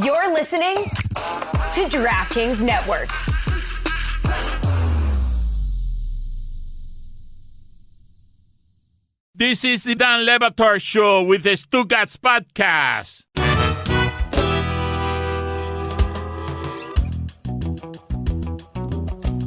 You're listening to DraftKings Network. This is the Dan Batard Show with the Stugotz podcast.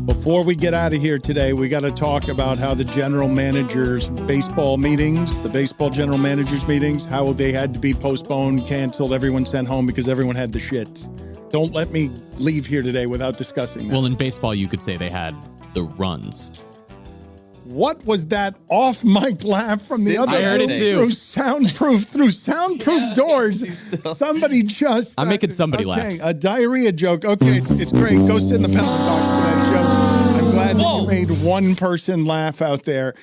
Before we get out of here today, we got to talk about how the general managers' baseball meetings, the baseball general managers' meetings, how they had to be postponed, canceled, everyone sent home because everyone had the shits. Don't let me leave here today without discussing that. Well, in baseball, you could say they had the runs. What was that off-mic laugh from the other room through soundproof doors? Somebody just... I'm making somebody laugh. A diarrhea joke. Okay, it's great. Go sit in the penalty box for that joke. I'm glad that you made one person laugh out there.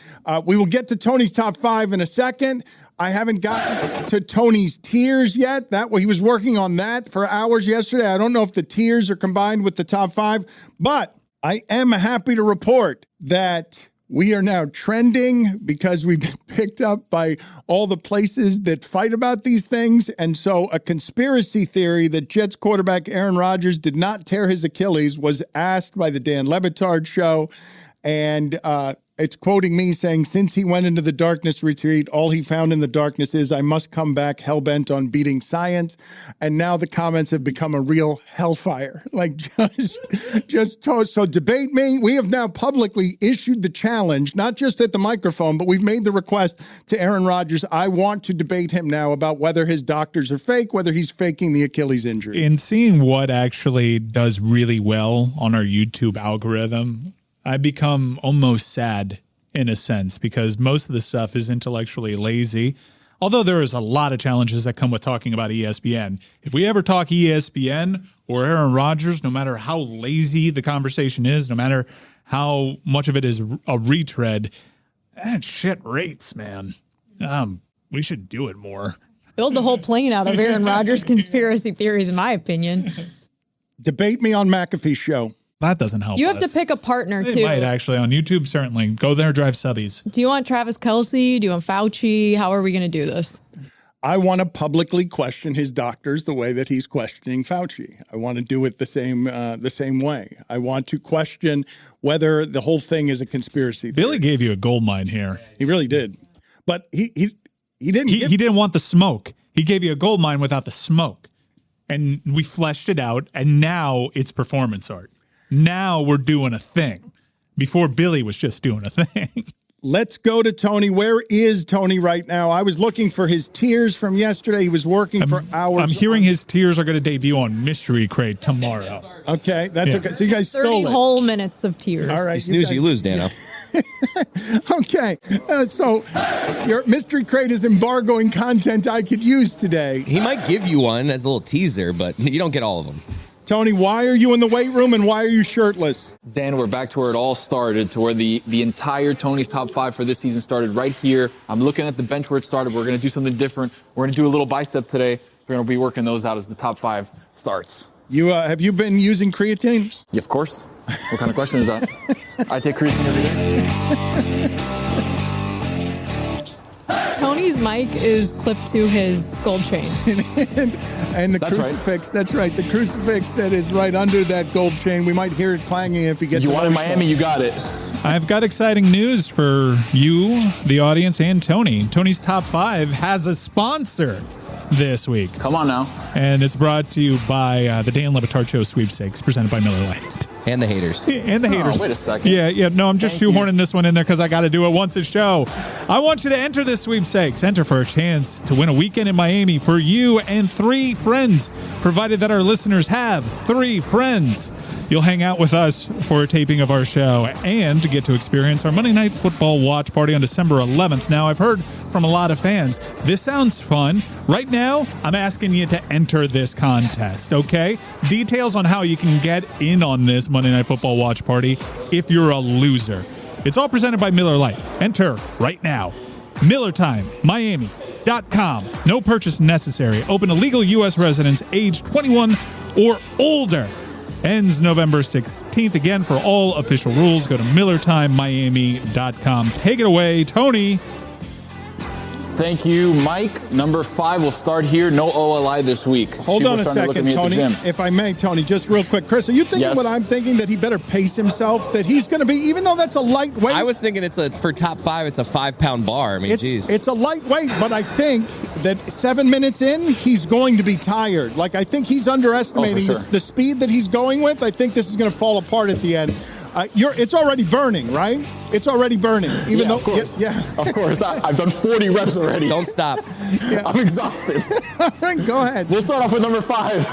We will get to Tony's top five in a second. I haven't gotten to Tony's tiers yet. He was working on that for hours yesterday. I don't know if the tiers are combined with the top five, but I am happy to report that we are now trending because we've been picked up by all the places that fight about these things. And so a conspiracy theory that Jets quarterback Aaron Rodgers did not tear his Achilles was asked by the Dan Batard Show. And it's quoting me saying, since he went into the darkness retreat, all he found in the darkness is I must come back hell-bent on beating science. And now the comments have become a real hellfire. Like so debate me. We have now publicly issued the challenge, not just at the microphone, but we've made the request to Aaron Rodgers. I want to debate him now about whether his doctors are fake, whether he's faking the Achilles injury. In seeing what actually does really well on our YouTube algorithm, I become almost sad in a sense because most of the stuff is intellectually lazy, although there is a lot of challenges that come with talking about ESPN. If we ever talk ESPN or Aaron Rodgers, no matter how lazy the conversation is, no matter how much of it is a retread, that shit rates, man. We should do it more. Build the whole plane out of Aaron Rodgers conspiracy theories, in my opinion. Debate me on McAfee's show. That doesn't help. You have to pick a partner, They too. might actually on YouTube, certainly. Go there, drive subbies. Do you want Travis Kelce? Do you want Fauci? How are we going to do this? I want to publicly question his doctors the way that he's questioning Fauci. I want to do it the same way. I want to question whether the whole thing is a conspiracy theory. Billy gave you a gold mine here. He really did. But he didn't. He didn't want the smoke. He gave you a gold mine without the smoke. And we fleshed it out, and now it's performance art. Now we're doing a thing. Before Billy was just doing a thing. Let's go to Tony. Where is Tony right now? I was looking for his tiers from yesterday. He was working for hours. I'm hearing his tiers are going to debut on Mystery Crate tomorrow. Okay, that's okay. So you guys 30 stole it. whole minutes of tears. All right, You snooze, you lose, Dano. Okay, so your Mystery Crate is embargoing content I could use today. He might give you one as a little teaser, but you don't get all of them. Tony, why are you in the weight room and why are you shirtless? Dan, we're back to where it all started, to where the entire Tony's top five for this season started right here. I'm looking at the bench where it started. We're going to do something different. We're going to do a little bicep today. We're going to be working those out as the top five starts. You have you been using creatine? Yeah, of course. What kind of question is that? I take creatine every day. Tony's mic is clipped to his gold chain. and the That's crucifix, that's right, the crucifix that is right under that gold chain. We might hear it clanging if he gets You want in emotional. Miami, you got it. I've got exciting news for you, the audience, and Tony. Tony's Top 5 has a sponsor this week. Come on now. And it's brought to you by the Dan Batard Show sweepstakes presented by Miller Lite. And the haters. And the haters. Oh, wait a second. Yeah. No, I'm just shoehorning this one in there because I got to do it once a show. I want you to enter this sweepstakes. Enter for a chance to win a weekend in Miami for you and 3 friends, provided that our listeners have 3 friends. You'll hang out with us for a taping of our show and get to experience our Monday Night Football watch party on December 11th. Now, I've heard from a lot of fans, this sounds fun. Right now, I'm asking you to enter this contest, okay? Details on how you can get in on this Monday Night Football watch party if you're a loser. It's all presented by Miller Lite. Enter right now. MillerTimeMiami.com. No purchase necessary. Open to legal U.S. residents age 21 or older. Ends November 16th. Again, for all official rules, go to MillerTimeMiami.com. Take it away, Tony. Thank you, Mike. Number 5, we'll start here. No OLI this week. Hold People on a starting to look at second, me at the Tony. gym. If I may, Tony, just real quick. Chris, are you thinking Yes. what I'm thinking, that he better pace himself, that he's going to be, even though that's a lightweight? I was thinking for top 5, it's a 5-pound bar. I mean, geez. It's a lightweight, but I think that 7 minutes in, he's going to be tired. Like, I think he's underestimating sure. the speed that he's going with. I think this is going to fall apart at the end. It's already burning, right? It's already burning. Even though, of course. Yeah. Of course. I've done 40 reps already. Don't stop. I'm exhausted. All right, go ahead. We'll start off with number 5.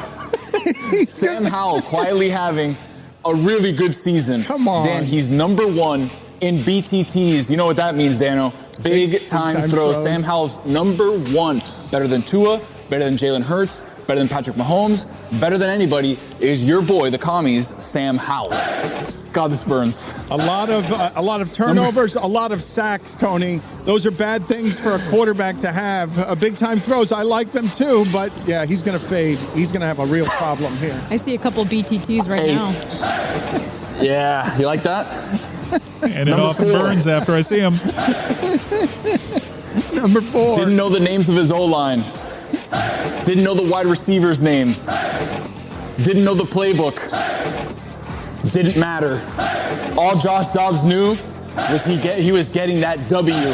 Sam Howell quietly having a really good season. Come on. Dan, he's number 1 in BTTs. You know what that means, Dano. Big time throws. Sam Howell's number 1. Better than Tua, better than Jalen Hurts, better than Patrick Mahomes, better than anybody is your boy, the commies, Sam Howell. God, this burns. A lot of turnovers, a lot of sacks, Tony. Those are bad things for a quarterback to have. Big time throws, I like them too, but yeah, he's going to fade. He's going to have a real problem here. I see a couple BTTs right now. Yeah, you like that? And it often burns after I see him. Number 4. Didn't know the names of his O-line. Didn't know the wide receivers' names. Didn't know the playbook. Didn't matter. All Josh Dobbs knew was he was getting that W.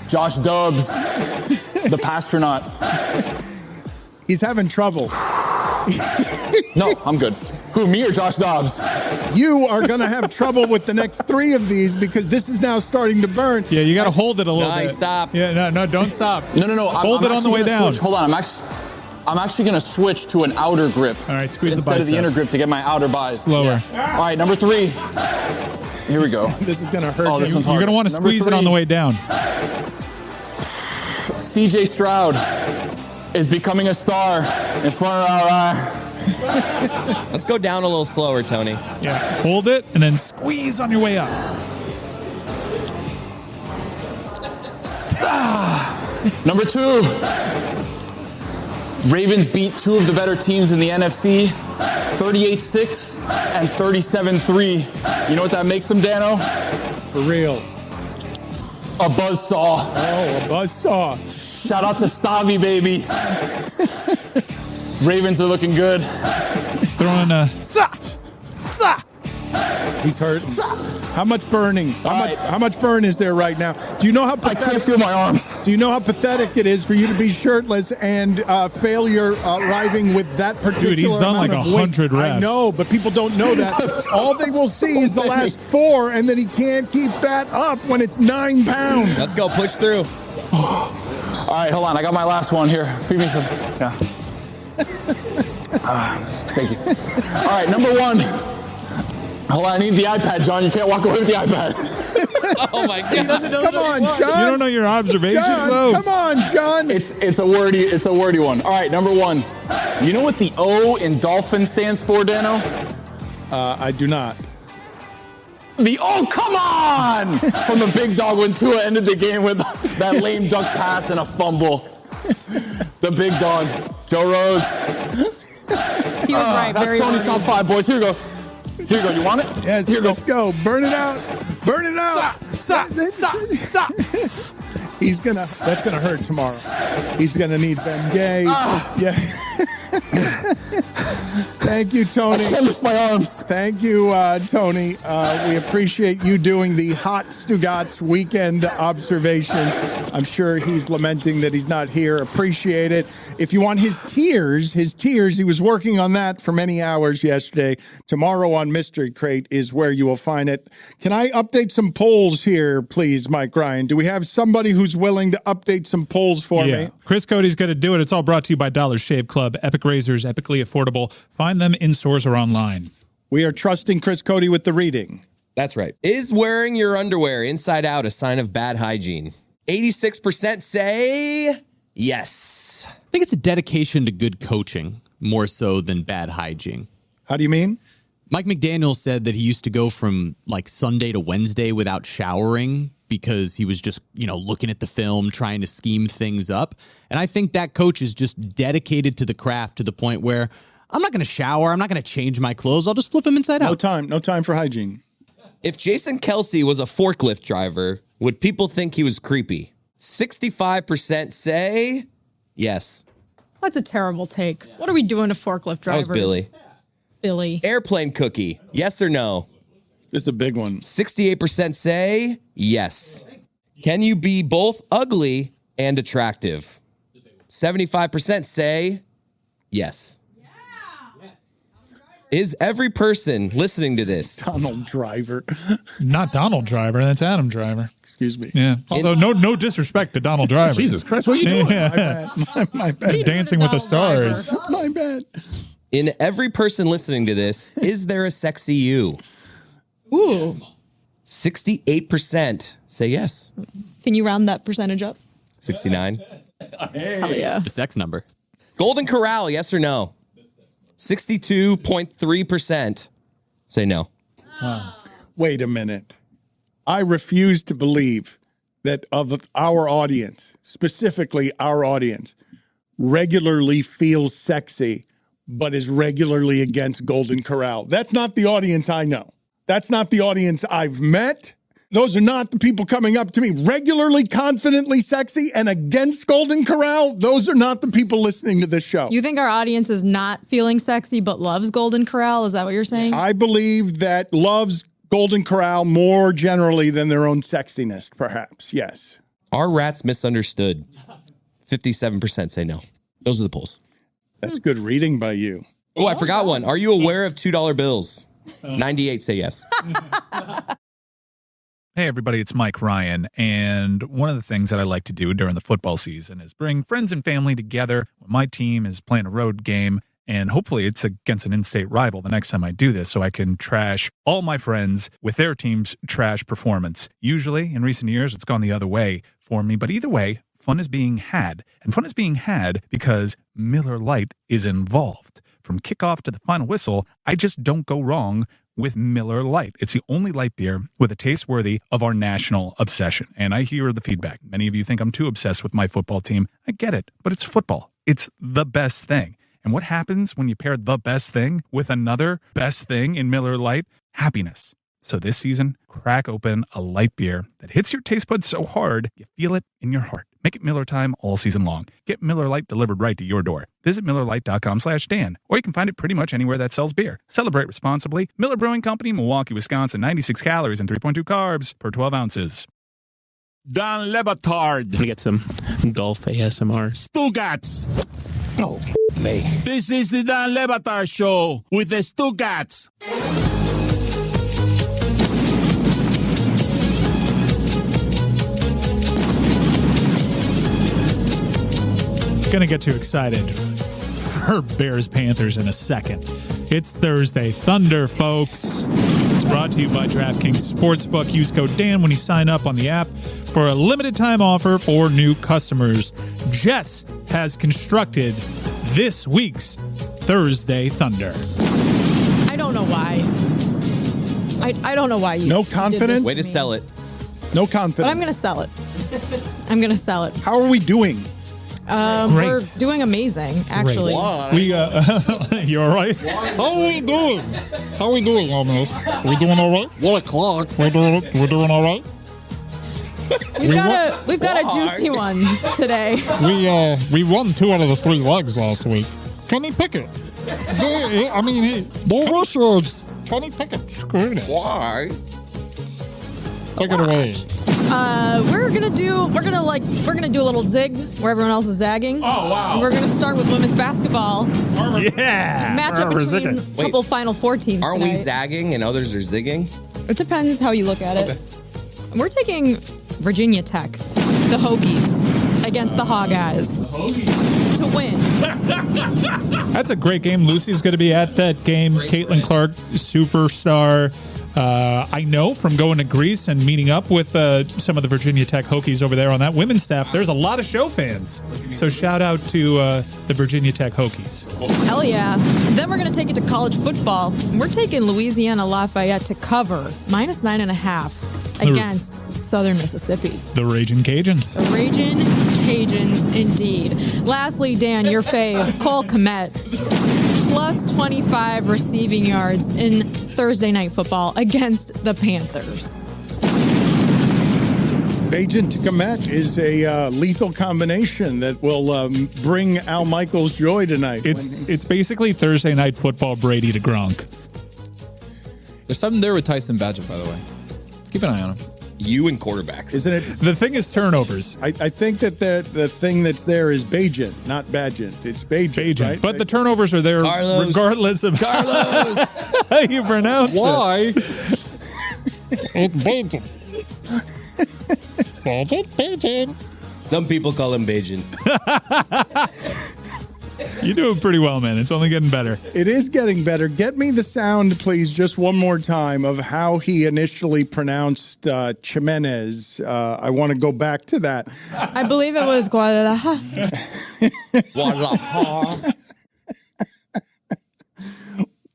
Josh Dobbs, the Pastronaut. He's having trouble. No, I'm good. Who, me or Josh Dobbs? You are going to have trouble with the next 3 of these because this is now starting to burn. Yeah, you got to hold it a little bit. Stop. Yeah, no, don't stop. No. Hold it on the way down. Hold on, I'm actually going to switch to an outer grip. All right, squeeze the instead bicep. of the inner grip to get my outer bis. Slower. Yeah. All right, number 3. Here we go. This is going to hurt. Oh, this one's You're hard. going to want to squeeze it on the way down. CJ Stroud is becoming a star in front of our Let's go down a little slower, Tony. Yeah, hold it and then squeeze on your way up. Number 2. Ravens beat 2 of the better teams in the NFC, 38-6 and 37-3. You know what that makes them, Dano? For real. A buzzsaw. Oh, a buzzsaw. Shout out to Stavi, baby. Ravens are looking good. Throwing a He's hurt. How much burning? How much burn is there right now? Do you know how I can't feel my arms. Do you know how pathetic it is for you to be shirtless and failure arriving with that particular Dude, he's done amount like of 100 weight? reps. I know, but people don't know that. All they will see is the last 4, and then he can't keep that up when it's 9 pounds. Let's go. Push through. All right, hold on. I got my last one here. Feed me some. Yeah. Thank you. All right, number 1. Hold on, I need the iPad, John. You can't walk away with the iPad. Oh my God. Come on, John. You don't know your observations, though. Come on, John. It's a wordy one. All right, number 1. You know what the O in Dolphin stands for, Dano? I do not. The oh, come on! From the big dog when Tua ended the game with that lame duck pass and a fumble. The big dog, Joe Rose. He was right. That's Very Tony's top 5, boys. Here you go. Here you go. You want it? Yes, Here you let's go. Burn it out. Burn it out. That's gonna hurt tomorrow. He's gonna need Ben Gay. Yeah. Thank you, Tony. I can't lift my arms. Thank you, Tony. We appreciate you doing the hot Stugotz weekend observation. I'm sure he's lamenting that he's not here. Appreciate it. If you want his tears, he was working on that for many hours yesterday. Tomorrow on Mystery Crate is where you will find it. Can I update some polls here, please, Mike Ryan? Do we have somebody who's willing to update some polls for me? Chris Cody's going to do it. It's all brought to you by Dollar Shave Club. Epic razors, epically affordable. Find them in stores or online. We are trusting Chris Cody with the reading. That's right. Is wearing your underwear inside out a sign of bad hygiene? 86% say yes. I think it's a dedication to good coaching more so than bad hygiene. How do you mean? Mike McDaniel said that he used to go from like Sunday to Wednesday without showering because he was just, looking at the film, trying to scheme things up. And I think that coach is just dedicated to the craft to the point where I'm not going to shower. I'm not going to change my clothes. I'll just flip them inside out. No time for hygiene. If Jason Kelce was a forklift driver, would people think he was creepy? 65% say yes. That's a terrible take. What are we doing to forklift drivers? That was Billy. Billy. Airplane cookie, yes or no? This is a big one. 68% say yes. Can you be both ugly and attractive? 75% say yes. Is every person listening to this? Donald Driver. Not Donald Driver. That's Adam Driver. Excuse me. Yeah. Although no disrespect to Donald Driver. Jesus Christ, what are you doing? My bad. Dancing with the Donald Stars. Driver. My bad. In every person listening to this, is there a sexy you? Ooh. 68% say yes. Can you round that percentage up? 69. Hell yeah. The sex number. Golden Corral, yes or no? 62.3% say no. Wait a minute. I refuse to believe that of our audience, specifically our audience, regularly feels sexy, but is regularly against Golden Corral. That's not the audience I know. That's not the audience I've met. Those are not the people coming up to me regularly, confidently sexy and against Golden Corral. Those are not the people listening to this show. You think our audience is not feeling sexy but loves Golden Corral? Is that what you're saying? I believe that loves Golden Corral more generally than their own sexiness, perhaps. Yes. Are rats misunderstood? 57% say no. Those are the polls. That's good reading by you. Oh, I forgot one. Are you aware of $2 bills? 98 say yes. Hey, everybody, it's Mike Ryan. And one of the things that I like to do during the football season is bring friends and family together when my team is playing a road game. And hopefully it's against an in-state rival the next time I do this so I can trash all my friends with their team's trash performance. Usually, in recent years, it's gone the other way for me. But either way, fun is being had. And fun is being had because Miller Lite is involved. From kickoff to the final whistle, I just don't go wrong with Miller Lite. It's the only light beer with a taste worthy of our national obsession. And I hear the feedback. Many of you think I'm too obsessed with my football team. I get it, but it's football. It's the best thing. And what happens when you pair the best thing with another best thing in Miller Lite? Happiness. So this season, crack open a light beer that hits your taste buds so hard, you feel it in your heart. Make it Miller time all season long. Get Miller Lite delivered right to your door. Visit MillerLite.com/Dan, or you can find it pretty much anywhere that sells beer. Celebrate responsibly. Miller Brewing Company, Milwaukee, Wisconsin. 96 calories and 3.2 carbs per 12 ounces. Don Le Batard. To get some golf ASMR. Stugotz. Oh, me. This is the Don Le Batard Show with the Stugotz. Gonna get you excited for Bears-Panthers in a second. It's Thursday Thunder, folks. It's brought to you by DraftKings Sportsbook. Use code Dan when you sign up on the app for a limited time offer for new customers. Jess has constructed this week's Thursday Thunder. I don't know why. I don't know why you No did confidence? this Way to me. sell it. No But confidence. I'm going to sell it. I'm going to sell it. How are we doing? Great. We're doing amazing, actually. We you all right? How are we doing? How are we doing, almost? We doing all right? 1 o'clock. We're doing all right? We've got a juicy one today. We won 2 out of the 3 legs last week. Kenny Pickett. I mean, the Russians. Kenny Pickett. Screw this. Why? Take it away. We're gonna do a little zig where everyone else is zagging. Oh wow! And we're gonna start with women's basketball. Yeah. Matchup between a couple Final Four teams. Aren't we tonight. zagging and others are zigging? It depends how you look at it. Okay. We're taking Virginia Tech, the Hokies, against the Hawkeyes to win. That's a great game. Lucy's going to be at that game. Caitlin Clark, superstar. I know from going to Greece and meeting up with some of the Virginia Tech Hokies over there on that women's staff, there's a lot of show fans. So shout out to the Virginia Tech Hokies. Hell yeah. Then we're going to take it to college football. We're taking Louisiana Lafayette to cover -9.5 against Southern Mississippi. The Ragin' Cajuns. The Ragin' Cajuns, indeed. Lastly, Dan, your fave, Cole Kmet, plus 25 receiving yards in Thursday Night Football against the Panthers. Bagent to Komet is a lethal combination that will bring Al Michaels joy tonight. It's basically Thursday Night Football Brady to Gronk. There's something there with Tyson Bagent, by the way. Let's keep an eye on him. You and quarterbacks. Isn't it? The thing is turnovers. I think that the thing that's there is Bagent, not Bagent. It's Bagent, right? But the turnovers are there Carlos. regardless of Carlos. how you pronounce Why? It's Bagent. Bagent. Some people call him Bagent. You're doing pretty well, man. It's only getting better. It is getting better. Get me the sound, please, just one more time of how he initially pronounced Jimenez. I want to go back to that. I believe it was Guadalajara.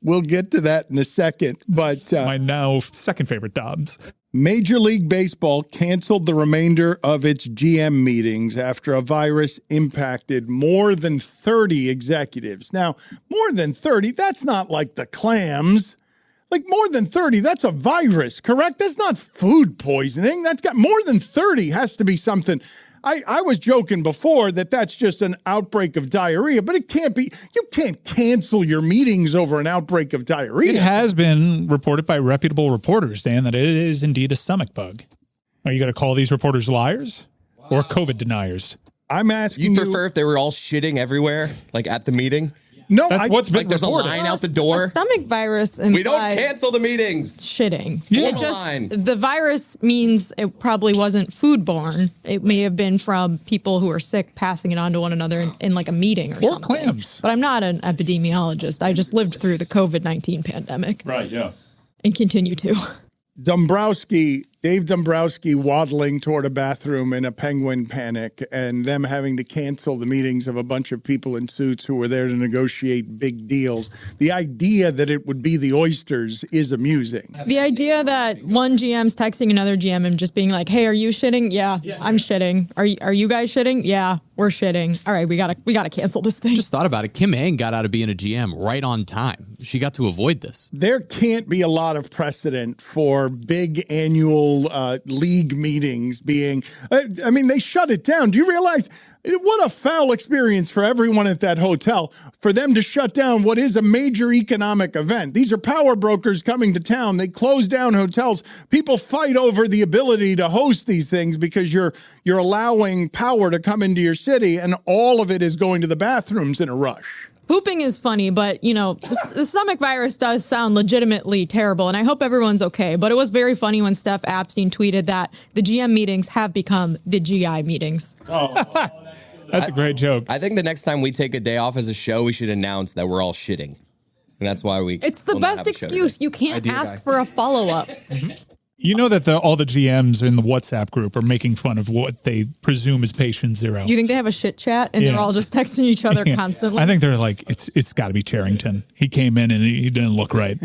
We'll get to that in a second. But My now second favorite Dobbs. Major League Baseball canceled the remainder of its GM meetings after a virus impacted more than 30 executives. Now, more than 30, that's not like the clams. Like more than 30, that's a virus, correct? That's not food poisoning. That's got more than 30 has to be something. I was joking before that that's just an outbreak of diarrhea, but it can't be. You can't cancel your meetings over an outbreak of diarrhea. It has been reported by reputable reporters, Dan, that it is indeed a stomach bug. Are you going to call these reporters liars or COVID deniers? I'm asking You prefer if they were all shitting everywhere, like at the meeting? No, That's what's been Like there's a reported. line out the door. A stomach virus implies We don't cancel the meetings. shitting. Yeah. It Line. the virus means it probably wasn't foodborne. It may have been from people who are sick passing it on to one another in like a meeting or something. clams. But I'm not an epidemiologist. I just lived through the COVID-19 pandemic. Right, yeah. And continue to. Dave Dombrowski waddling toward a bathroom in a penguin panic and them having to cancel the meetings of a bunch of people in suits who were there to negotiate big deals. The idea that it would be the oysters is amusing. The idea that one GM's texting another GM and just being like, "Hey, are you shitting? Yeah, I'm shitting. Are you guys shitting? Yeah, we're shitting. All right, we gotta cancel this thing." Just thought about it. Kim Hain got out of being a GM right on time. She got to avoid this. There can't be a lot of precedent for big annual league meetings being, I mean, they shut it down. Do you realize what a foul experience for everyone at that hotel for them to shut down what is a major economic event? These are power brokers coming to town. They close down hotels. People fight over the ability to host these things because you're allowing power to come into your city, and all of it is going to the bathrooms in a rush. Pooping is funny, but, you know, the stomach virus does sound legitimately terrible, and I hope everyone's okay. But it was very funny when Steph Epstein tweeted that the GM meetings have become the GI meetings. That's a great joke. I think the next time we take a day off as a show, we should announce that we're all shitting. And that's why we... It's the will not best have a show excuse. today. You can't Idea ask guy. for a follow-up. You know that all the GMs in the WhatsApp group are making fun of what they presume is patient zero. You think they have a shit chat and they're Yeah. all just texting each other Yeah. constantly? I think they're like, it's got to be Charrington. He came in and he didn't look right.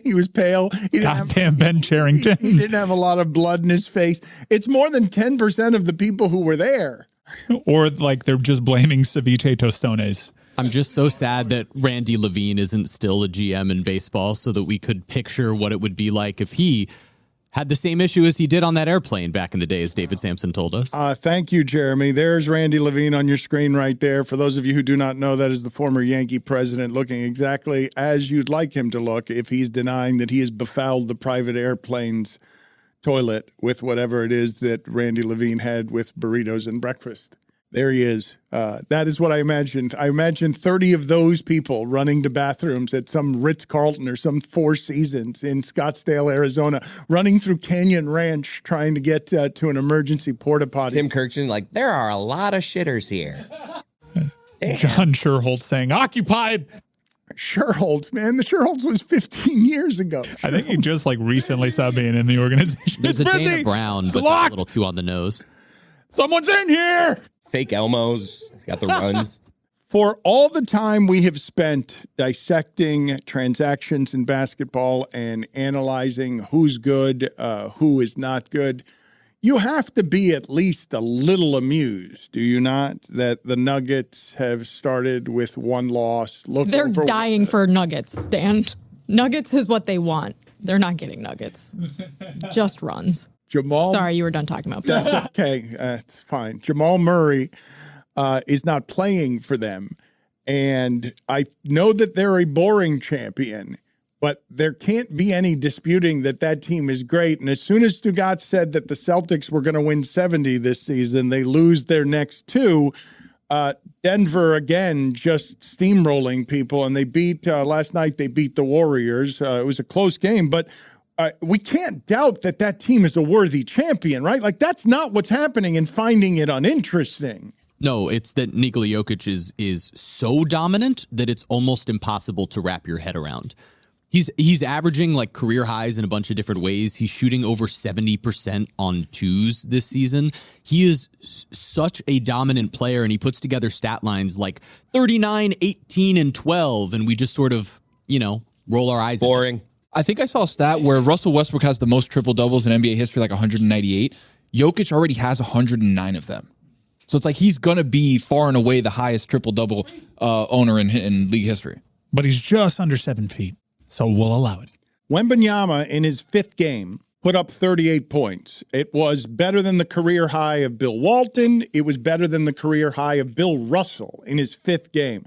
He was pale. He didn't have- Goddamn Ben Charrington. He didn't have a lot of blood in his face. It's more than 10% of the people who were there. Or like they're just blaming Ceviche Tostones. I'm just so sad that Randy Levine isn't still a GM in baseball so that we could picture what it would be like if he had the same issue as he did on that airplane back in the day, as David Samson told us. Thank you, Jeremy. There's Randy Levine on your screen right there. For those of you who do not know, that is the former Yankee president looking exactly as you'd like him to look if he's denying that he has befouled the private airplane's toilet with whatever it is that Randy Levine had with burritos and breakfast. There he is. That is what I imagined. I imagined 30 of those people running to bathrooms at some Ritz-Carlton or some Four Seasons in Scottsdale, Arizona, running through Canyon Ranch trying to get to an emergency porta potty. Tim Kirkchin, like, there are a lot of shitters here. John Sherholt saying, occupied. Sherholtz, man. The Sherholtz was 15 years ago. I think he just like recently saw being in the organization. There's a It's busy. Dana Brown, It's but that's locked. a little too on the nose. Someone's in here. Fake Elmo's got the runs. For all the time we have spent dissecting transactions in basketball and analyzing who's good, who is not good, you have to be at least a little amused, do you not, that the Nuggets have started with one loss? They're dying for nuggets, Dan. Nuggets is what they want. They're not getting nuggets. Just runs. Jamal. Sorry, you were done talking about That's okay. It's fine. Jamal Murray is not playing for them. And I know that they're a boring champion, but there can't be any disputing that team is great. And as soon as Stugotz said that the Celtics were going to win 70 this season, they lose their next two. Denver, again, just steamrolling people. And they beat, last night, they beat the Warriors. It was a close game, but we can't doubt that team is a worthy champion, right? Like, that's not what's happening and finding it uninteresting. No, it's that Nikola Jokic is so dominant that it's almost impossible to wrap your head around. He's averaging like career highs in a bunch of different ways. He's shooting over 70% on twos this season. He is such a dominant player, and he puts together stat lines like 39, 18, and 12, and we just sort of, roll our eyes. Boring. I think I saw a stat where Russell Westbrook has the most triple-doubles in NBA history, like 198. Jokic already has 109 of them. So it's like he's going to be far and away the highest triple-double owner in league history. But he's just under 7 feet. So we'll allow it. Wembanyama, in his fifth game, put up 38 points. It was better than the career high of Bill Walton. It was better than the career high of Bill Russell in his fifth game.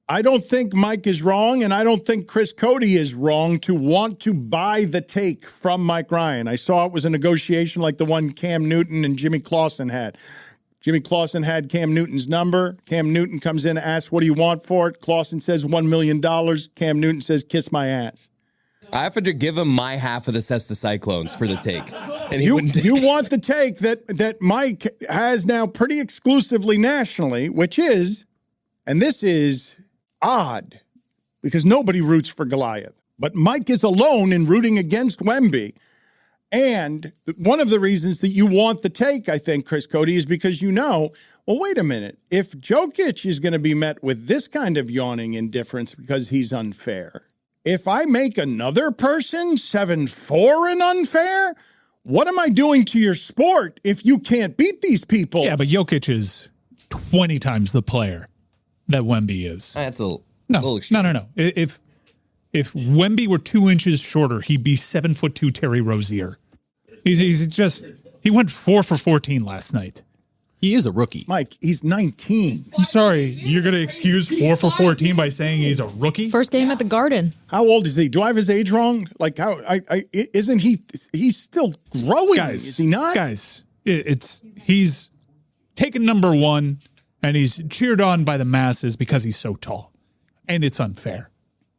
I don't think Mike is wrong, and I don't think Chris Cody is wrong to want to buy the take from Mike Ryan. I saw it was a negotiation like the one Cam Newton and Jimmy Clausen had. Jimmy Clausen had Cam Newton's number. Cam Newton comes in and asks, what do you want for it? Clausen says $1 million. Cam Newton says, kiss my ass. I have to give him my half of the Cessna Cyclones for the take. And you want the take that Mike has now pretty exclusively nationally, which is, and this is odd, because nobody roots for Goliath. But Mike is alone in rooting against Wemby. And one of the reasons that you want the take, I think, Chris Cody, is because well, wait a minute. If Jokic is going to be met with this kind of yawning indifference because he's unfair, if I make another person 7-4 and unfair, what am I doing to your sport if you can't beat these people? Yeah, but Jokic is 20 times the player that Wemby is. That's little extreme. No. If Wemby were 2 inches shorter, he'd be 7'2" Terry Rozier. He went 4 for 14 last night. He is a rookie. Mike, he's 19. I'm sorry, you're going to excuse 4 for 14 by saying he's a rookie? First game at the Garden. How old is he? Do I have his age wrong? Like, isn't he? He's still growing. Guys, is he not? Guys, he's taken number one, and he's cheered on by the masses because he's so tall, and it's unfair.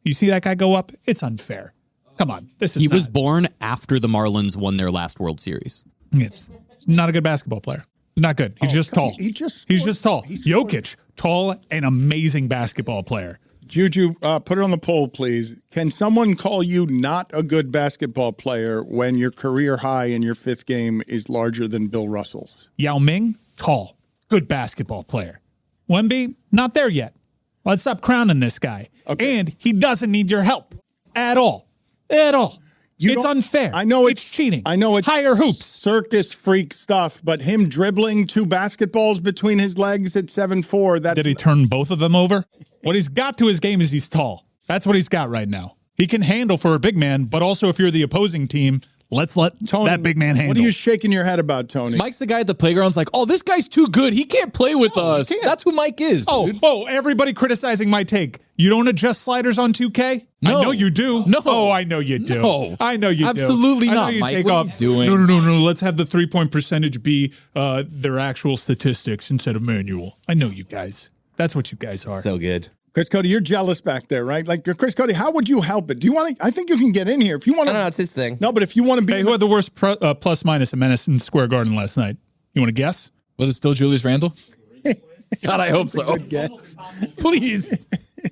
You see that guy go up? It's unfair. Come on, He was born after the Marlins won their last World Series. It's not a good basketball player. Not good. He's just tall. He's just tall. Jokic, tall and amazing basketball player. Juju, put it on the poll, please. Can someone call you not a good basketball player when your career high in your fifth game is larger than Bill Russell's? Yao Ming, tall, good basketball player. Wemby, not there yet. Let's stop crowning this guy. Okay. And he doesn't need your help at all. At all. It's unfair. I know it's cheating. I know it's higher hoops. Circus freak stuff, but him dribbling 2 basketballs between his legs at 7'4", Did he turn both of them over? What he's got to his game is he's tall. That's what he's got right now. He can handle for a big man, but also if you're the opposing team, let's let Tony, that big man handle. What are you shaking your head about, Tony? Mike's the guy at the playground's like, oh, this guy's too good. He can't play with us. That's who Mike is, dude. Oh, everybody criticizing my take. You don't adjust sliders on 2K? No. I know you do. No. Oh, I know you do. No. I know you do. Absolutely I know not, you Mike. take What off. are you doing? No. Let's have the 3-point percentage be their actual statistics instead of manual. I know you guys. That's what you guys are. So good. Chris Cody, you're jealous back there, right? Like, Chris Cody, how would you help it? Do you want to? I think you can get in here if you want to. No, it's his thing. No, but if you want to be, Hey, who had the worst plus minus at Madison Square Garden last night? You want to guess? Was it still Julius Randle? God, I hope so. Good guess. Please.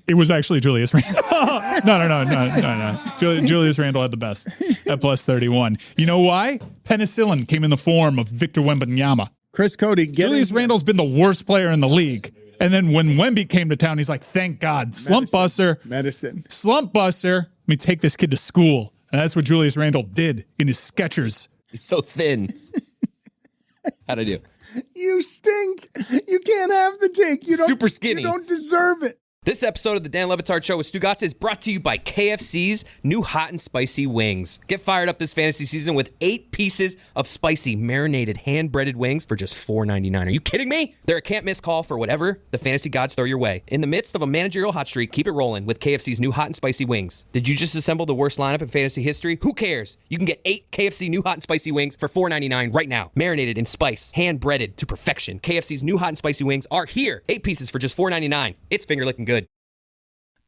It was actually Julius Randle. No. Julius Randle had the best at plus 31. You know why? Penicillin came in the form of Victor Wembanyama. Chris Cody, Julius Randle's been the worst player in the league. And then when Wemby came to town, he's like, thank God. Slump buster. Slump buster. Let me take this kid to school. And that's what Julius Randle did in his Skechers. He's so thin. How'd I do? You stink. You can't have the take. You don't, Super skinny. You don't deserve it. This episode of the Dan Le Batard Show with Stugotz is brought to you by KFC's new hot and spicy wings. Get fired up this fantasy season with 8 pieces of spicy marinated hand-breaded wings for just $4.99. Are you kidding me? They're a can't-miss call for whatever the fantasy gods throw your way. In the midst of a managerial hot streak, keep it rolling with KFC's new hot and spicy wings. Did you just assemble the worst lineup in fantasy history? Who cares? You can get 8 KFC new hot and spicy wings for $4.99 right now. Marinated in spice, hand-breaded to perfection. KFC's new hot and spicy wings are here. 8 pieces for just $4.99. It's finger-licking good.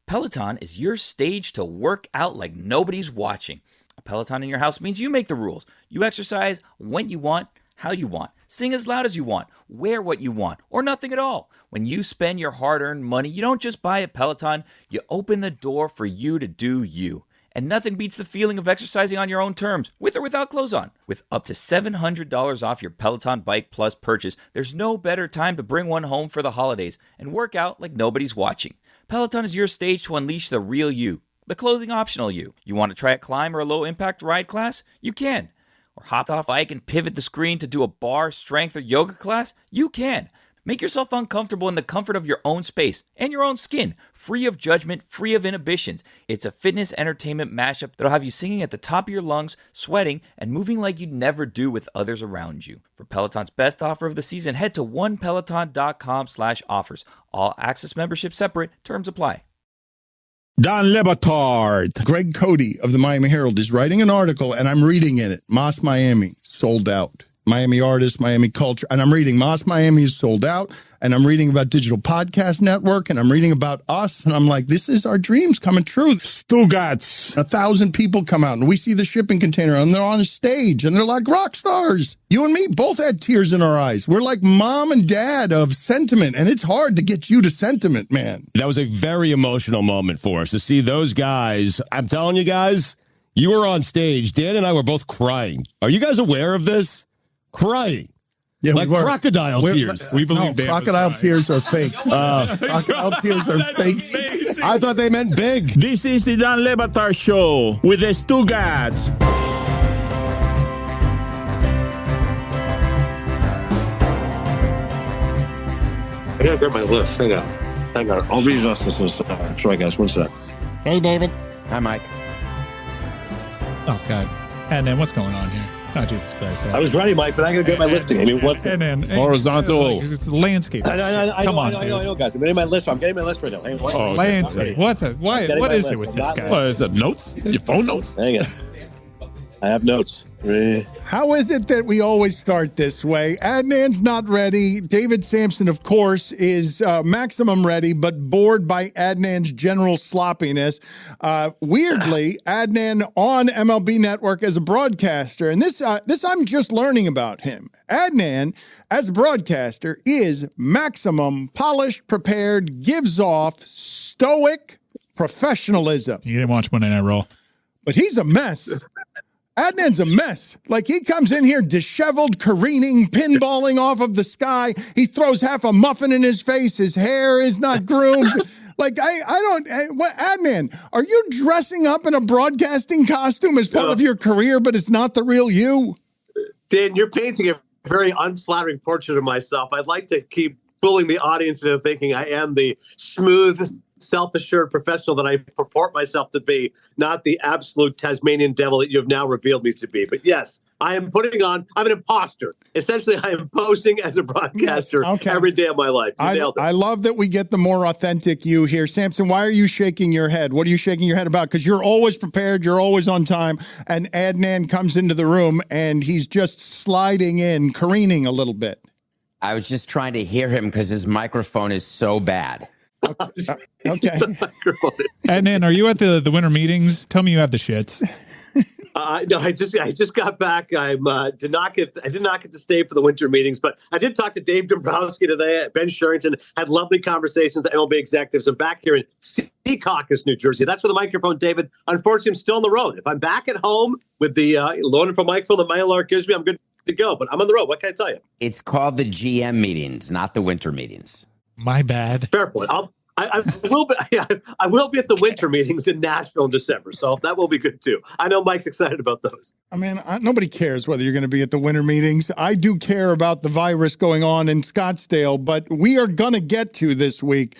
Peloton is your stage to work out like nobody's watching. A Peloton in your house means you make the rules. You exercise when you want, how you want. Sing as loud as you want. Wear what you want, or nothing at all. When you spend your hard-earned money, you don't just buy a Peloton, you open the door for you to do you. And nothing beats the feeling of exercising on your own terms, with or without clothes on. With up to $700 off your Peloton Bike Plus purchase, there's no better time to bring one home for the holidays and work out like nobody's watching. Peloton is your stage to unleash the real you, the clothing optional you. You want to try a climb or a low-impact ride class? You can. Or hop off Ike and pivot the screen to do a bar, strength, or yoga class? You can. Make yourself uncomfortable in the comfort of your own space and your own skin, free of judgment, free of inhibitions. It's a fitness entertainment mashup that'll have you singing at the top of your lungs, sweating, and moving like you'd never do with others around you. For Peloton's best offer of the season, head to onepeloton.com/offers. All access membership separate. Terms apply. Dan Le Batard. Greg Cody of the Miami Herald is writing an article, and I'm reading in it. Moss Miami, sold out. Miami artists, Miami culture. And I'm reading Moss Miami is sold out. And I'm reading about Digital Podcast Network. And I'm reading about us. And I'm like, this is our dreams coming true. Stugotz. 1,000 people come out and we see the shipping container and they're on a stage and they're like rock stars. You and me both had tears in our eyes. We're like mom and dad of sentiment. And it's hard to get you to sentiment, man. That was a very emotional moment for us to see those guys. I'm telling you guys, you were on stage. Dan and I were both crying. Are you guys aware of this? Crying. Yeah, like crocodile tears. We believe no, crocodile tears are fake. Crocodile tears are fake. I thought they meant big. This is the Dan Le Batard Show with the Stugotz. I gotta grab my list. Hang on. I'll read us this in a second. Sorry, guys. One sec. Hey, David. Hi, Mike. Oh, God. Adnan, what's going on here? Oh, Jesus Christ. I was ready, Mike, but I gotta get my listing. I mean, what's it? Horizontal. It's the landscape. I know, guys. I'm getting my list. I'm getting my list right now. Hang on. Oh, landscape. What the? Why? What is it with this guy? What is it? Notes? Your phone notes? Hang on. I have notes. How is it that we always start this way? Adnan's not ready. David Samson, of course, is maximum ready, but bored by Adnan's general sloppiness. Weirdly, Adnan on MLB Network as a broadcaster, and this I'm just learning about him. Adnan, as a broadcaster, is maximum polished, prepared, gives off stoic professionalism. You didn't watch Monday Night Raw. But he's a mess. Adnan's a mess. Like, he comes in here disheveled, careening, pinballing off of the sky. He throws half a muffin in his face. His hair is not groomed. Like, Adnan, are you dressing up in a broadcasting costume as part of your career, but it's not the real you? Dan, you're painting a very unflattering portrait of myself. I'd like to keep fooling the audience into thinking I am the smooth, self-assured professional that I purport myself to be, not the absolute Tasmanian devil that you have now revealed me to be. But yes, I'm an imposter. Essentially, I am posing as a broadcaster every day of my life. I love that we get the more authentic you here. Samson, why are you shaking your head? What are you shaking your head about? Because you're always prepared. You're always on time. And Adnan comes into the room and he's just sliding in, careening a little bit. I was just trying to hear him because his microphone is so bad. Okay. Adnan, are you at the winter meetings? Tell me you have the shits. No, I just got back. I did not get to stay for the winter meetings, but I did talk to Dave Dombrowski today. Ben Sherrington had lovely conversations with the MLB executives. I'm back here in Secaucus, New Jersey. That's where the microphone, David. Unfortunately, I'm still on the road. If I'm back at home with the wonderful microphone that Mylar gives me, I'm good to go. But I'm on the road. What can I tell you? It's called the GM meetings, not the winter meetings. My bad. Fair point. I will be. Yeah, I will be at the winter meetings in Nashville in December, so that will be good too. I know Mike's excited about those. I mean, nobody cares whether you're going to be at the winter meetings. I do care about the virus going on in Scottsdale, but we are going to get to this week.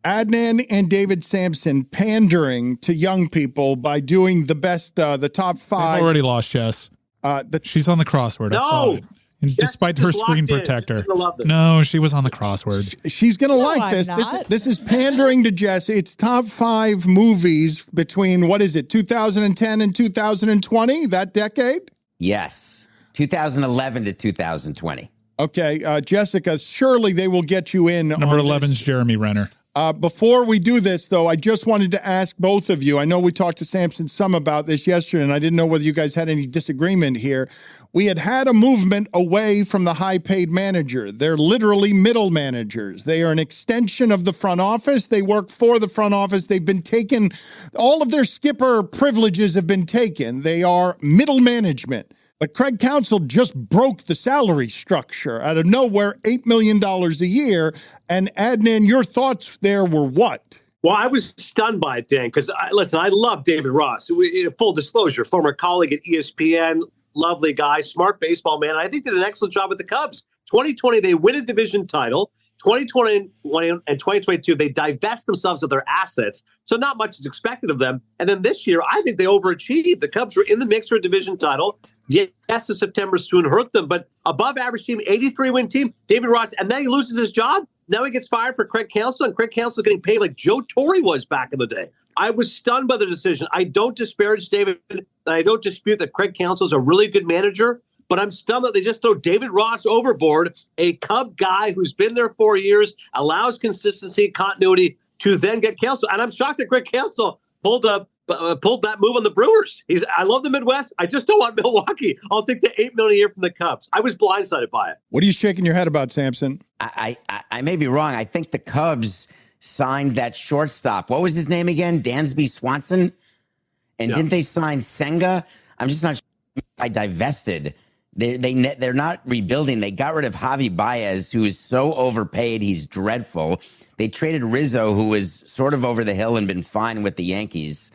Adnan and David Samson pandering to young people by doing the best, the top 5. I've already lost Jess. She's on the crossword. I saw it. And despite her screen protector. No, she was on the crossword. She's going to like this. This is pandering to Jess. It's top 5 movies between, 2010 and 2020, that decade? Yes. 2011 to 2020. Okay, Jessica, surely they will get you in. Number 11 is Jeremy Renner. Before we do this, though, I just wanted to ask both of you. I know we talked to Samson some about this yesterday, and I didn't know whether you guys had any disagreement here. We had a movement away from the high-paid manager. They're literally middle managers. They are an extension of the front office. They work for the front office. They've been taken. All of their skipper privileges have been taken. They are middle management. But Craig Counsell just broke the salary structure out of nowhere, $8 million a year. And Adnan, your thoughts there were what? Well, I was stunned by it, Dan, because, listen, I love David Ross. Full disclosure, former colleague at ESPN, lovely guy, smart baseball man. I think did an excellent job with the Cubs. 2020, they win a division title. 2021 and 2022, they divest themselves of their assets. So not much is expected of them. And then this year, I think they overachieved. The Cubs were in the mix for a division title. Yes, the September soon hurt them, but above average team, 83-win team, David Ross, and then he loses his job. Now he gets fired for Craig Counsell, and Craig Counsell is getting paid like Joe Torre was back in the day. I was stunned by the decision. I don't disparage David, and I don't dispute that Craig Counsell is a really good manager. But I'm stunned that they just throw David Ross overboard, a Cub guy who's been there 4 years, allows consistency, continuity to then get Counsell. And I'm shocked that Craig Counsell pulled that move on the Brewers. I love the Midwest. I just don't want Milwaukee. I'll take the $8 million a year from the Cubs. I was blindsided by it. What are you shaking your head about, Samson? I may be wrong. I think the Cubs signed that shortstop. What was his name again? Dansby Swanson? And didn't they sign Senga? I'm just not sure. I divested. They're not rebuilding. They got rid of Javi Baez, who is so overpaid. He's dreadful. They traded Rizzo, who was sort of over the hill and been fine with the Yankees.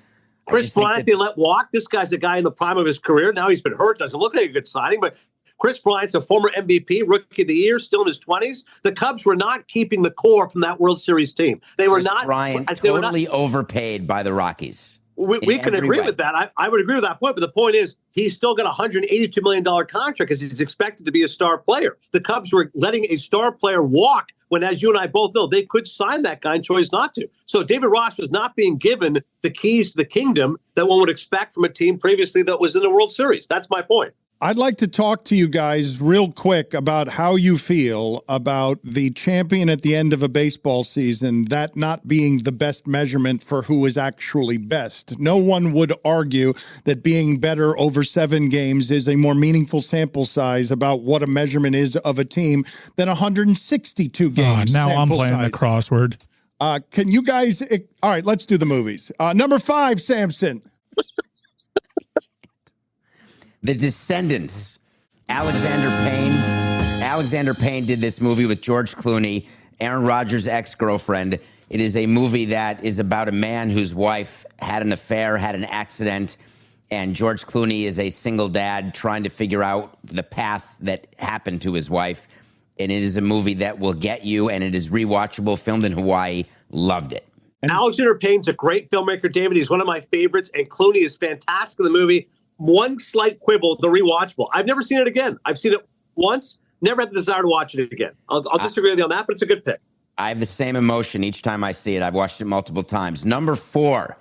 Chris Bryant, they let walk. This guy's a guy in the prime of his career. Now he's been hurt. Doesn't look like a good signing, but Chris Bryant's a former MVP, Rookie of the Year, still in his 20s. The Cubs were not keeping the core from that World Series team. Chris Bryant totally overpaid by the Rockies. We can agree with that. I would agree with that point. But the point is, he's still got a $182 million contract because he's expected to be a star player. The Cubs were letting a star player walk when, as you and I both know, they could sign that guy and chose not to. So David Ross was not being given the keys to the kingdom that one would expect from a team previously that was in the World Series. That's my point. I'd like to talk to you guys real quick about how you feel about the champion at the end of a baseball season, that not being the best measurement for who is actually best. No one would argue that being better over 7 games is a more meaningful sample size about what a measurement is of a team than 162 games. Now I'm playing the crossword. Can you guys? All right, let's do the movies. Number 5, Samson. The Descendants. Alexander Payne did this movie with George Clooney, Aaron Rodgers' ex-girlfriend. It is a movie that is about a man whose wife had an affair, had an accident, and George Clooney is a single dad trying to figure out the path that happened to his wife. And it is a movie that will get you, and it is rewatchable, filmed in Hawaii. Loved it. Alexander Payne's a great filmmaker, David. He's one of my favorites, and Clooney is fantastic in the movie. One slight quibble, the rewatchable. I've never seen it again. I've seen it once, never had the desire to watch it again. I'll disagree with you on that, but it's a good pick. I have the same emotion each time I see it. I've watched it multiple times. Number 4,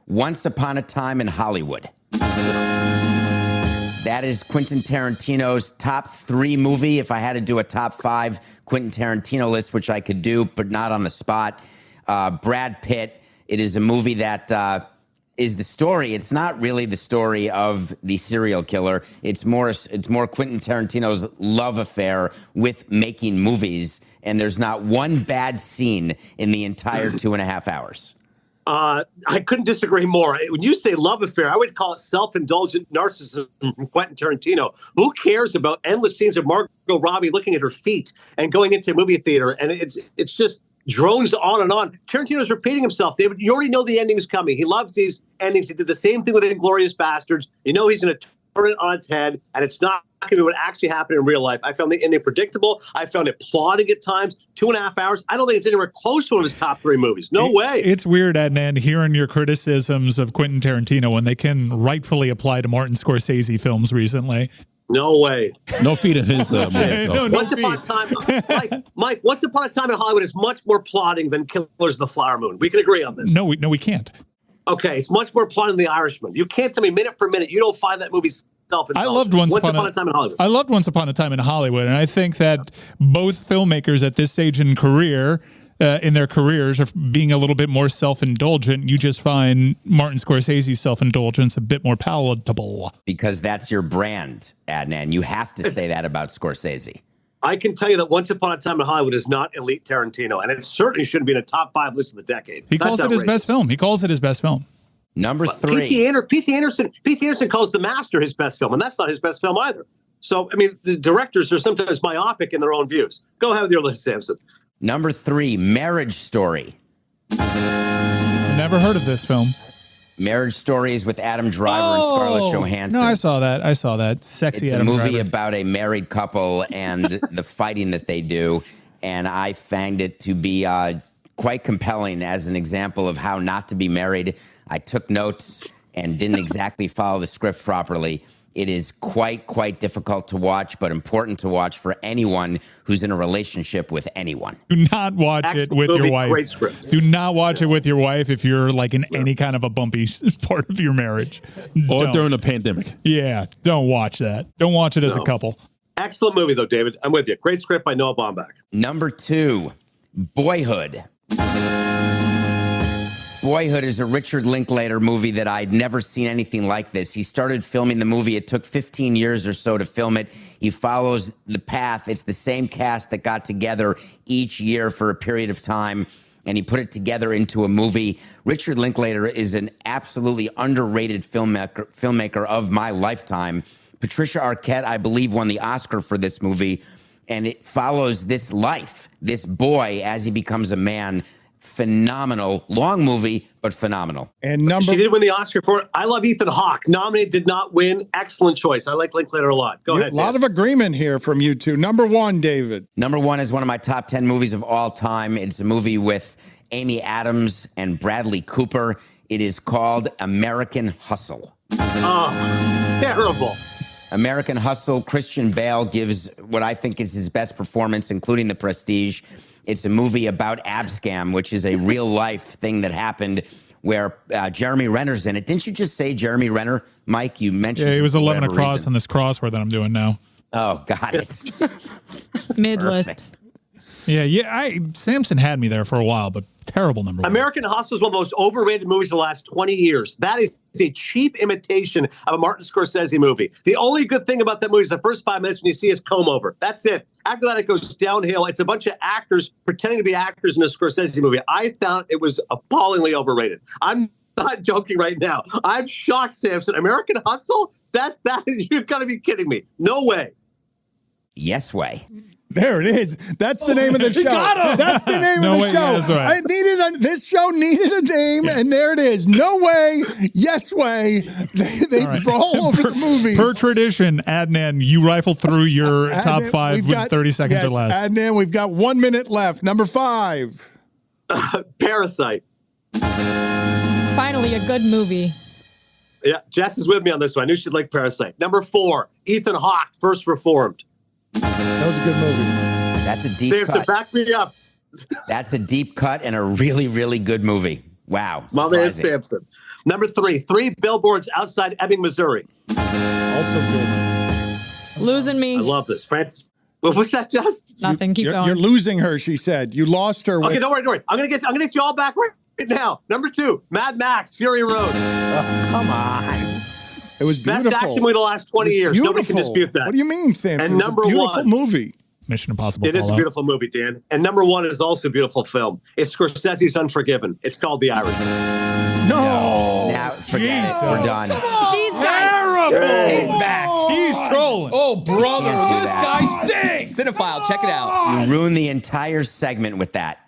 Once Upon a Time in Hollywood. That is Quentin Tarantino's top 3 movie. If I had to do a top 5 Quentin Tarantino list, which I could do, but not on the spot. Brad Pitt. It is a movie that is the story. It's not really the story of the serial killer. It's more Quentin Tarantino's love affair with making movies. And there's not one bad scene in the entire 2.5 hours. I couldn't disagree more. When you say love affair, I would call it self-indulgent narcissism from Quentin Tarantino. Who cares about endless scenes of Margot Robbie looking at her feet and going into a movie theater? And it's just drones on and on. Tarantino's repeating himself. David, you already know the ending is coming. He loves these endings. He did the same thing with Inglourious Bastards. You know he's going to turn it on its head, and it's not to be what actually happened in real life. I found the ending predictable. I found it plodding at times. 2.5 hours. I don't think it's anywhere close to one of his top 3 movies. No way. It's weird, Adnan, hearing your criticisms of Quentin Tarantino when they can rightfully apply to Martin Scorsese films recently. No way. No feet in his movies. No Once upon a time, Mike, Once Upon a Time in Hollywood is much more plodding than Killers of the Flower Moon. We can agree on this. No, we can't. Okay, it's much more plodding than The Irishman. You can't tell me minute for minute you don't find that movie self-indulgent. I loved Once Upon a Time in Hollywood. I loved Once Upon a Time in Hollywood, and I think that both filmmakers at this stage in their careers are being a little bit more self-indulgent. You just find Martin Scorsese's self-indulgence a bit more palatable. Because that's your brand, Adnan. You have to say that about Scorsese. I can tell you that Once Upon a Time in Hollywood is not elite Tarantino, and it certainly shouldn't be in a top 5 list of the decade. He calls it his best film. Number 3. Pete Anderson calls The Master his best film, and that's not his best film either. So, I mean, the directors are sometimes myopic in their own views. Go ahead with your list, Samson. Number 3, Marriage Story. Never heard of this film. Marriage Story is with Adam Driver and Scarlett Johansson. No, I saw that. Sexy Adam Driver. It's a movie about a married couple and the fighting that they do. And I found it to be quite compelling as an example of how not to be married. I took notes and didn't exactly follow the script properly. It is quite difficult to watch, but important to watch for anyone who's in a relationship with anyone. Do not watch it with your wife. Great script. Do not watch it with your wife if you're like in any kind of a bumpy part of your marriage. Or during a pandemic. Yeah, don't watch that. Don't watch it as a couple. Excellent movie, though, David. I'm with you. Great script by Noah Baumbach. Number 2, Boyhood. Boyhood is a Richard Linklater movie that I'd never seen anything like this. He started filming the movie. It took 15 years or so to film it. He follows the path. It's the same cast that got together each year for a period of time, and he put it together into a movie. Richard Linklater is an absolutely underrated filmmaker of my lifetime. Patricia Arquette, I believe, won the Oscar for this movie, and it follows this life, this boy as he becomes a man. Phenomenal. Long movie, but phenomenal. And she did win the Oscar for it. I love Ethan Hawke. Nominated, did not win. Excellent choice. I like Linklater a lot. Go ahead. A lot of agreement here from you two. Number 1, David. Number 1 is one of my top 10 movies of all time. It's a movie with Amy Adams and Bradley Cooper. It is called American Hustle. Oh, terrible. American Hustle. Christian Bale gives what I think is his best performance, including The Prestige. It's a movie about Abscam, which is a real-life thing that happened where Jeremy Renner's in it. Didn't you just say Jeremy Renner, Mike? You mentioned he was 11 across on this crossword that I'm doing now. Oh, got it. Mid-list. Yeah. Samson had me there for a while, but terrible number 1. American Hustle is one of the most overrated movies of the last 20 years. That is a cheap imitation of a Martin Scorsese movie. The only good thing about that movie is the first 5 minutes when you see his comb over. That's it. After that, it goes downhill. It's a bunch of actors pretending to be actors in a Scorsese movie. I thought it was appallingly overrated. I'm not joking right now. I'm shocked, Samson. American Hustle? That is, you've got to be kidding me. No way. Yes way. There it is. That's the name of the show. That's the name of the show. Yeah, right. This show needed a name, and there it is. No way, yes way. They right. brawl over the movies. Per tradition, Adnan, you rifle through your top 5 with 30 seconds or less. Adnan, we've got 1 minute left. Number 5. Parasite. Finally, a good movie. Yeah, Jess is with me on this one. I knew she'd like Parasite. Number 4, Ethan Hawke, First Reformed. That was a good movie. That's a deep Samson, cut. back me up. That's a deep cut and a really, really good movie. Wow. My man Samson. Number 3, 3 Billboards Outside Ebbing, Missouri. Also good. Losing me. I love this. Francis. What was that, Jess? Nothing. Keep going. You're losing her, she said. You lost her. Okay, don't worry. I'm gonna get you all back right now. Number 2, Mad Max, Fury Road. Oh, come on. It was beautiful. Best action movie of the last 20 years. Beautiful. Nobody can dispute that. What do you mean, Sam? And number 1. Beautiful movie. Mission Impossible. It is a beautiful movie, Dan. And number 1 is also a beautiful film. It's Scorsese's Unforgiven. It's called The Irishman. No. Now, forget it. We're done. These guys. He's back. He's trolling. Oh, brother, this guy stinks. Cinephile, check it out. You ruined the entire segment with that.